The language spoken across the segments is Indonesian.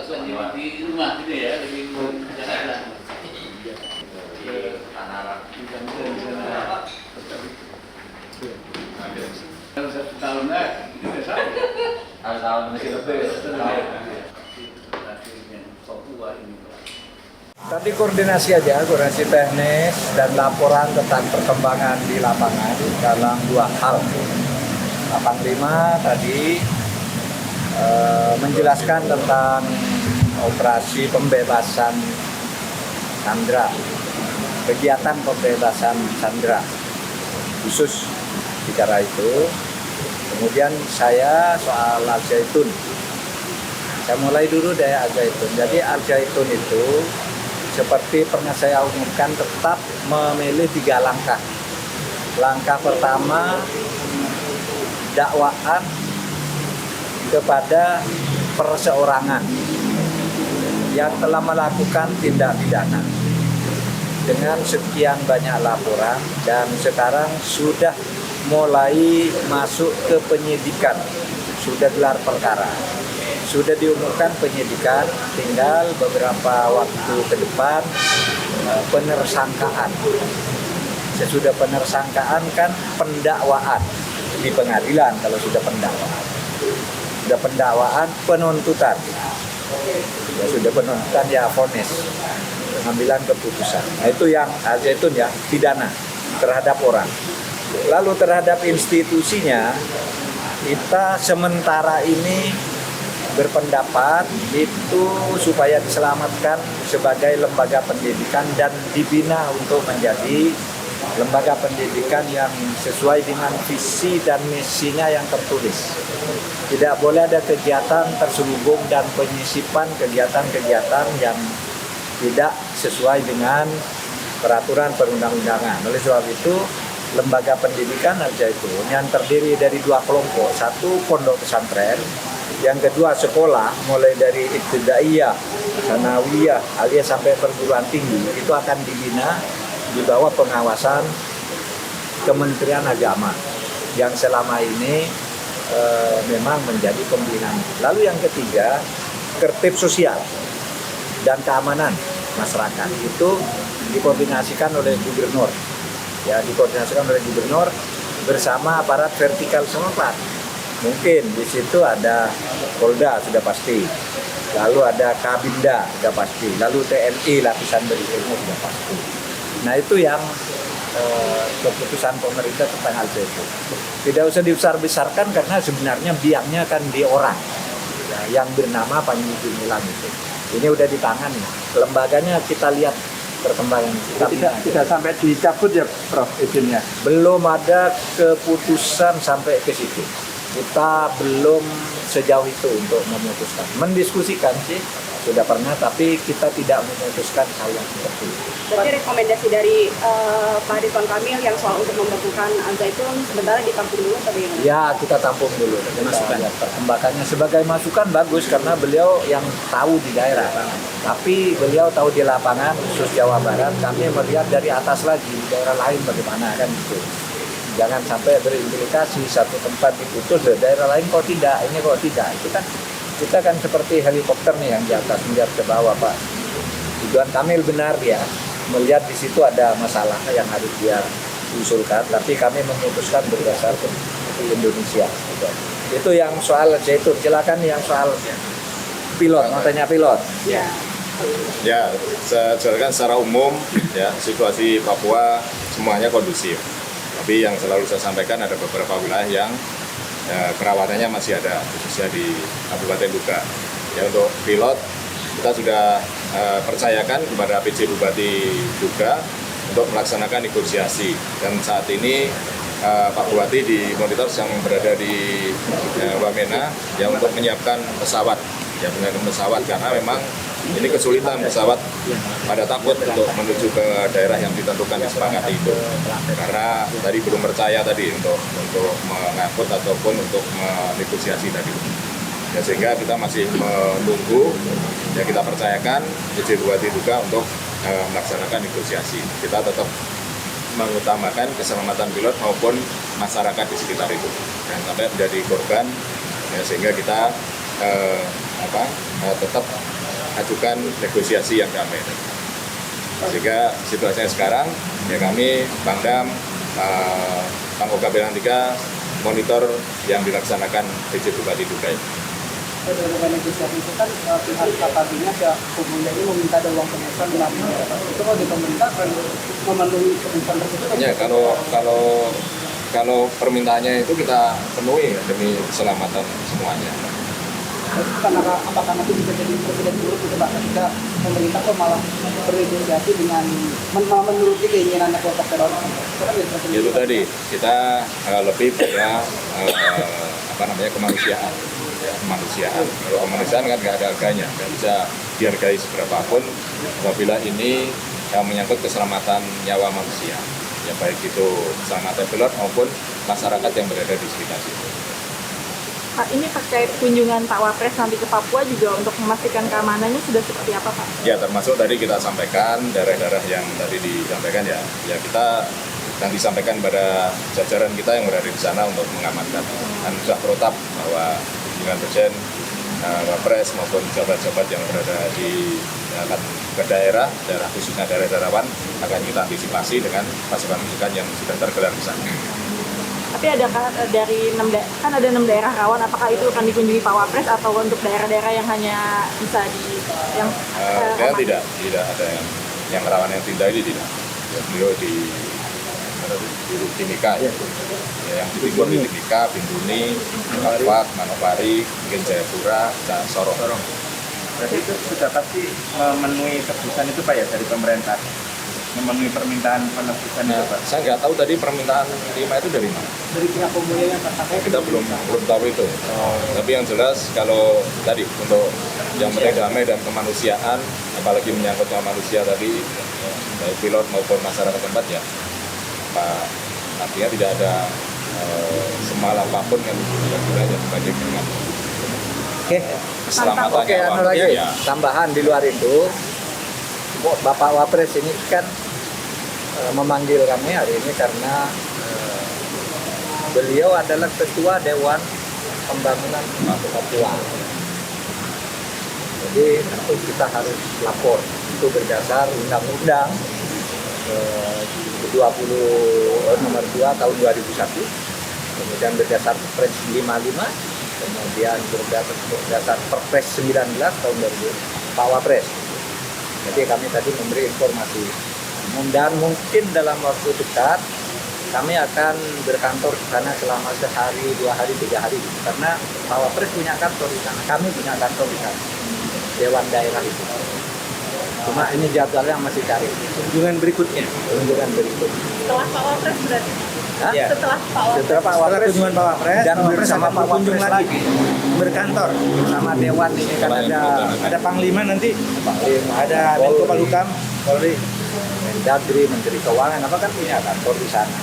di rumah gitu ya, lebih jalan. Satu tahun lah, itu udah sama. Tahun masih lebih. Papua ini. Tadi koordinasi aja, koordinasi teknis dan laporan tentang perkembangan di lapangan dalam dua hal. 85 tadi menjelaskan tentang operasi pembebasan sandera, kegiatan pembebasan sandera khusus bicara itu. Kemudian saya soal Al Zaitun. Saya mulai dulu dari Al Zaitun. Jadi Al Zaitun itu seperti pernah saya umumkan tetap memilih 3 langkah. Langkah pertama, dakwaan kepada perseorangan yang telah melakukan tindak pidana dengan sekian banyak laporan dan sekarang sudah mulai masuk ke penyidikan, sudah gelar perkara, sudah diumumkan penyidikan, tinggal beberapa waktu ke depan penersangkaan. Sesudah penersangkaan kan pendakwaan di pengadilan kalau sudah pendakwaan. Sudah pendakwaan, penuntutan. Ya sudah penuntutan ya vonis, pengambilan keputusan. Nah itu yang Al Zaitun ya, pidana terhadap orang. Lalu terhadap institusinya, kita sementara ini berpendapat itu supaya diselamatkan sebagai lembaga pendidikan dan dibina untuk menjadi lembaga pendidikan yang sesuai dengan visi dan misinya yang tertulis. Tidak boleh ada kegiatan terselubung dan penyisipan kegiatan-kegiatan yang tidak sesuai dengan peraturan perundang-undangan. Oleh sebab itu, lembaga pendidikan Al Zaitun yang terdiri dari 2 kelompok, satu pondok pesantren, yang kedua sekolah mulai dari ibtidaiyah, sanawiyah, alias sampai perguruan tinggi, itu akan dibina di bawah pengawasan Kementerian Agama yang selama ini memang menjadi pembinaan. Lalu yang ketiga, tertib sosial dan keamanan masyarakat itu dikoordinasikan oleh gubernur. Ya, dikoordinasikan oleh gubernur bersama aparat vertikal setempat. Mungkin di situ ada Polda sudah pasti, lalu ada Kabinda sudah pasti, lalu TNI lapisan berikutnya sudah pasti. Nah itu yang keputusan pemerintah tentang Al Zaitun. Tidak usah dibesar-besarkan karena sebenarnya biangnya kan di orang ya, yang bernama Panji Gumilang itu. Ini udah di tangan, lembaganya kita lihat perkembangan. Tidak sampai dicabut ya Prof izinnya? Belum ada keputusan sampai ke situ. Kita belum sejauh itu untuk memutuskan. Mendiskusikan sih sudah pernah, tapi kita tidak memutuskan hal yang seperti itu. Berarti rekomendasi dari Pak Ridwan Kamil yang soal untuk membekukan Al Zaitun sebenarnya ditampung dulu atau bagaimana? Ya, kita tampung dulu. Masukan perkembangannya sebagai masukan bagus karena beliau yang tahu di daerah. Tapi beliau tahu di lapangan, khusus Jawa Barat, kami melihat dari atas lagi di daerah lain bagaimana kan itu. Jangan sampai berimplikasi satu tempat diputus, daerah lain kok tidak, ini kok tidak. Itu kan kita kan seperti helikopter nih yang di atas melihat ke bawah, Pak. Ridwan Kamil benar ya, melihat di situ ada masalah yang harus dia usulkan, tapi kami memutuskan berdasarkan Indonesia. Itu yang soal Zaitun. Silakan yang soal pilot, mau tanya pilot. Ya, saya secara umum ya situasi Papua semuanya kondusif. Tapi yang selalu saya sampaikan ada beberapa wilayah yang kerawatannya masih ada, khususnya di Kabupaten Duga. Ya untuk pilot kita sudah percayakan kepada PJ Bupati Duga untuk melaksanakan negosiasi. Dan saat ini Pak Bupati di Monitor yang berada di Wamena yang untuk menyiapkan pesawat, ya menyiapkan pesawat karena memang ini kesulitan pesawat pada takut untuk menuju ke daerah yang ditentukan disepakati itu karena tadi belum percaya tadi untuk mengangkut ataupun untuk menegosiasi tadi ya, sehingga kita masih menunggu ya, kita percayakan PJ Bupati juga untuk melaksanakan negosiasi. Kita tetap mengutamakan keselamatan pilot maupun masyarakat di sekitar itu dan sampai menjadi korban ya, sehingga kita tetap ajukan negosiasi yang damai. Sehingga situasinya sekarang ya kami Pangdam, Pangkoga Belang 3 monitor yang dilaksanakan PJ Bupati Dukai. Dengan negosiasi itu kan pihak KKB-nya ya kubunya ini meminta ada uang pemesan 6 miliar. Itu kalau di pemerintah akan memenuhi kebutuhan tersebut. Ya kalau permintaannya itu kita penuhi demi keselamatan semuanya. Apakah nanti bisa jadi presiden buruk gitu Pak ketika pemerintah kok malah bernegosiasi dengan menuruti keinginan kelompok teroris? Itu tadi kita lebih pada kemanusiaan. Kemanusiaan. Kalau kemanusiaan kan nggak ada harganya, nggak bisa dihargai seberapapun apabila ini menyangkut keselamatan nyawa manusia. Ya baik itu keselamatan pilot maupun masyarakat yang berada di sekitar situ. Pak, ini terkait kunjungan Pak Wapres nanti ke Papua juga untuk memastikan keamanannya sudah seperti apa Pak? Ya termasuk tadi kita sampaikan daerah-daerah yang tadi disampaikan ya kita dan disampaikan pada jajaran kita yang berada di sana untuk mengamankan. Dan sudah protap bahwa dengan Presiden, Wapres maupun jabat-jabat yang berada di ke daerah khususnya daerah rawan akan kita antisipasi dengan pasukan-pasukan yang sudah tergelar di sana. Tapi adakah dari 6 daerah rawan, apakah itu akan dikunjungi Pak Wapres atau untuk daerah-daerah yang hanya bisa tidak ada yang rawan yang tindak ini tidak. Ya, beliau di Timika ya. Yang di timur di Timika, Bintuni, Kalpat, Manokwari, mungkin Jayapura, dan Sorong. Berarti itu sudah pasti memenuhi keputusan itu Pak ya dari pemerintah, memenuhi permintaan penebusan itu Pak? Saya nggak tahu tadi permintaan 5 itu dari mana. Dari pihak pemulihan yang terkait. Kita belum tahu itu. Tapi yang jelas kalau tadi untuk yang penting damai dan kemanusiaan, apalagi menyangkut manusia tadi, baik pilot maupun masyarakat tempat ya, Pak, artinya tidak ada semal apapun yang gunanya sebagai dengan keselamatan nyawa lagi ya. tambahan di luar itu, Bapak Wapres ini kan memanggil kami hari ini karena beliau adalah Ketua Dewan Pembangunan Papua. Jadi tentu kita harus lapor itu berdasar Undang-Undang 20 nomor 2 tahun 2001, kemudian berdasar Perpres 55, kemudian berdasar Perpres 19 tahun 2000 Pak Wapres. Jadi kami tadi memberi informasi dan mungkin dalam waktu dekat kami akan berkantor di sana selama sehari, 2 hari, 3 hari karena Pak Wapres punya kantor di sana, kami punya kantor di sana, Dewan Daerah itu. Cuma ini jadwalnya masih cari. Kunjungan berikutnya? Kunjungan berikut. Setelah Pak Wapres berarti? Ya. Setelah Pak Wapres? Setelah Pak Wapres, kunjungan Pak Wapres dan bersama Pak Wapres lagi berkantor sama Dewan ini kan ada Panglima nanti, Panglima, ada Menko Polhukam, Polri, Mendagri, Menteri Keuangan, apa kan punya kantor di sana.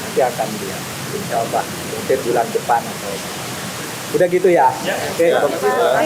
Nanti akan dia, insya Allah mungkin bulan depan atau udah gitu ya. Oke. Terima kasih Pak.